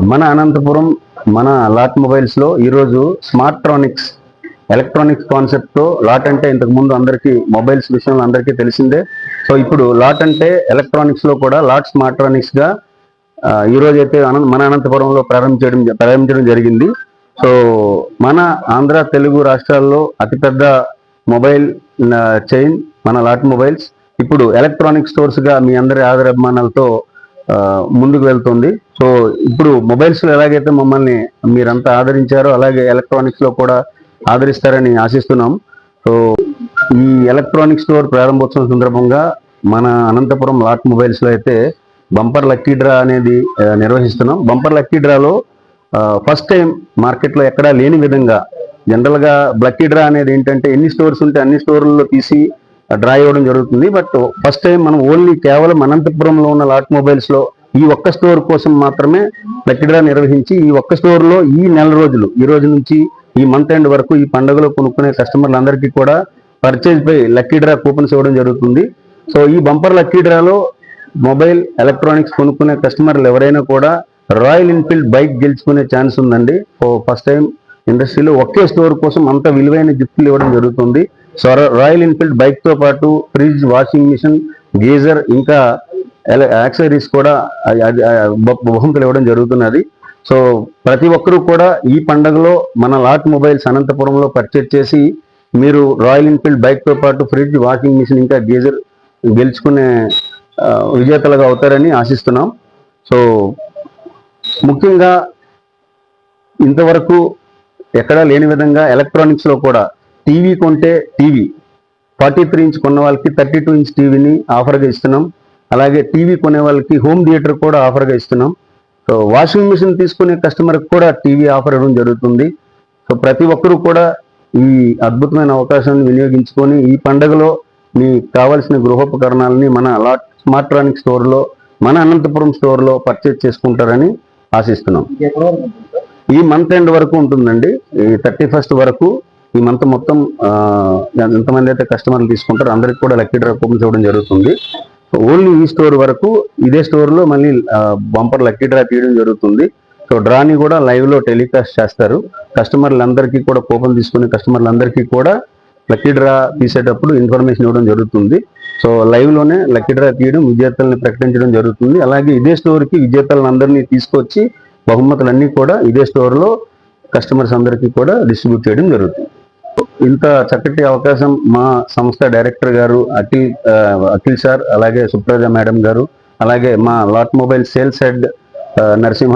మన అనంతపురం మన lot mobiles లో ఈరోజు స్మార్ట్రానిక్స్ ఎలక్ట్రానిక్స్ కాన్సెప్ట్ తో లాట్ అంటే ఇంతకు ముందు అందరికీ మొబైల్స్ విషయంలో అందరికీ తెలిసిందే. సో ఇప్పుడు లాట్ అంటే ఎలక్ట్రానిక్స్ లో కూడా లాట్ స్మార్ట్రానిక్స్ గా ఈ రోజు అయితే మన అనంతపురంలో ప్రారంభించడం జరిగింది. సో మన ఆంధ్ర తెలుగు రాష్ట్రాల్లో అతిపెద్ద మొబైల్ చైన్ మన లాట్ మొబైల్స్ ఇప్పుడు ఎలక్ట్రానిక్ స్టోర్స్ గా మీ అందరి ఆదర అభిమానాలతో ముందుకు వెళ్తుంది. సో ఇప్పుడు మొబైల్స్ లో ఎలాగైతే మమ్మల్ని మీరంతా ఆదరించారో అలాగే ఎలక్ట్రానిక్స్ లో కూడా ఆదరిస్తారని ఆశిస్తున్నాం. సో ఈ ఎలక్ట్రానిక్ స్టోర్ ప్రారంభోత్సవం సందర్భంగా మన అనంతపురం లాట్ మొబైల్స్ లో అయితే బంపర్ లక్కీ డ్రా అనేది నిర్వహిస్తున్నాం. బంపర్ లక్కీ డ్రాలో ఫస్ట్ టైం మార్కెట్లో ఎక్కడా లేని విధంగా జనరల్గా లక్కీ డ్రా అనేది ఏంటంటే ఎన్ని స్టోర్స్ ఉంటే అన్ని స్టోర్లలో తీసి డ్రా ఇవ్వడం జరుగుతుంది. బట్ ఫస్ట్ టైం మనం ఓన్లీ కేవలం అనంతపురంలో ఉన్న లాట్ మొబైల్స్ లో ఈ ఒక్క స్టోర్ కోసం మాత్రమే లక్కీ డ్రా నిర్వహించి ఈ ఒక్క స్టోర్ లో ఈ నెల రోజులు ఈ రోజు నుంచి ఈ మంత్ ఎండ్ వరకు ఈ పండుగలో కొనుక్కునే కస్టమర్లందరికీ కూడా పర్చేజ్ పై లక్కీ డ్రా కూపన్స్ ఇవ్వడం జరుగుతుంది. సో ఈ బంపర్ లక్కీ డ్రాలో మొబైల్ ఎలక్ట్రానిక్స్ కొనుక్కునే కస్టమర్లు ఎవరైనా కూడా రాయల్ ఎన్ఫీల్డ్ బైక్ గెలుచుకునే ఛాన్స్ ఉందండి. సో ఫస్ట్ టైం ఇండస్ట్రీలో ఒకే స్టోర్ కోసం అంత విలువైన గిఫ్ట్లు ఇవ్వడం జరుగుతుంది. సో రాయల్ ఎన్ఫీల్డ్ బైక్ తో పాటు ఫ్రిడ్జ్, వాషింగ్ మిషన్, గీజర్ ఇంకా యాక్సెసరీస్ కూడా బహుమతులు ఇవ్వడం జరుగుతున్నది. సో ప్రతి ఒక్కరూ కూడా ఈ పండుగలో మన లాట్ మొబైల్స్ అనంతపురంలో పర్చేజ్ చేసి మీరు రాయల్ ఎన్ఫీల్డ్ బైక్ తో పాటు ఫ్రిడ్జ్, వాషింగ్ మిషన్ ఇంకా గీజర్ గెలుచుకునే విజేతలుగా అవుతారని ఆశిస్తున్నాం. సో ముఖ్యంగా ఇంతవరకు ఎక్కడా లేని విధంగా ఎలక్ట్రానిక్స్ లో కూడా టీవీ కొంటే టీవీ 43 ఇంచ్ కొన్న వాళ్ళకి 32 ఇంచ్ టీవీని ఆఫర్గా ఇస్తున్నాం. అలాగే టీవీ కొనే వాళ్ళకి హోమ్ థియేటర్ కూడా ఆఫర్గా ఇస్తున్నాం. సో వాషింగ్ మిషన్ తీసుకునే కస్టమర్కి కూడా టీవీ ఆఫర్ ఇవ్వడం జరుగుతుంది. సో ప్రతి ఒక్కరూ కూడా ఈ అద్భుతమైన అవకాశాన్ని వినియోగించుకొని ఈ పండుగలో మీకు కావాల్సిన గృహోపకరణాలని మన లాట్ స్మార్ట్రానిక్ స్టోర్లో మన అనంతపురం స్టోర్లో పర్చేజ్ చేసుకుంటారని ఆశిస్తున్నాం. ఈ మంత్ ఎండ్ వరకు ఉంటుందండి. ఈ 31st వరకు ఈ మంత్ మొత్తం ఎంతమంది అయితే కస్టమర్లు తీసుకుంటారో అందరికి కూడా లక్కీ డ్రా కూపన్స్ ఇవ్వడం జరుగుతుంది. ఓన్లీ ఈ స్టోర్ వరకు ఇదే స్టోర్లో మళ్ళీ బంపర్ లక్కీ డ్రా తీయడం జరుగుతుంది. సో డ్రాని కూడా లైవ్ లో టెలికాస్ట్ చేస్తారు. కస్టమర్లందరికీ కూడా కూపన్ తీసుకునే కస్టమర్లందరికీ కూడా లక్కీ డ్రా తీసేటప్పుడు ఇన్ఫర్మేషన్ ఇవ్వడం జరుగుతుంది. సో లైవ్ లోనే లక్కీ డ్రా తీయడం, విజేతల్ని ప్రకటించడం జరుగుతుంది. అలాగే ఇదే స్టోర్కి విజేతలందరినీ తీసుకొచ్చి బహుమతులన్నీ కూడా ఇదే స్టోర్లో కస్టమర్స్ అందరికీ కూడా డిస్ట్రిబ్యూట్ చేయడం జరుగుతుంది. ఇంత చక్కటి అవకాశం మా సంస్థ డైరెక్టర్ గారు అఖిల్ సార్, అలాగే సుప్రజ మేడం గారు, అలాగే మా lot mobile sales head Narasimha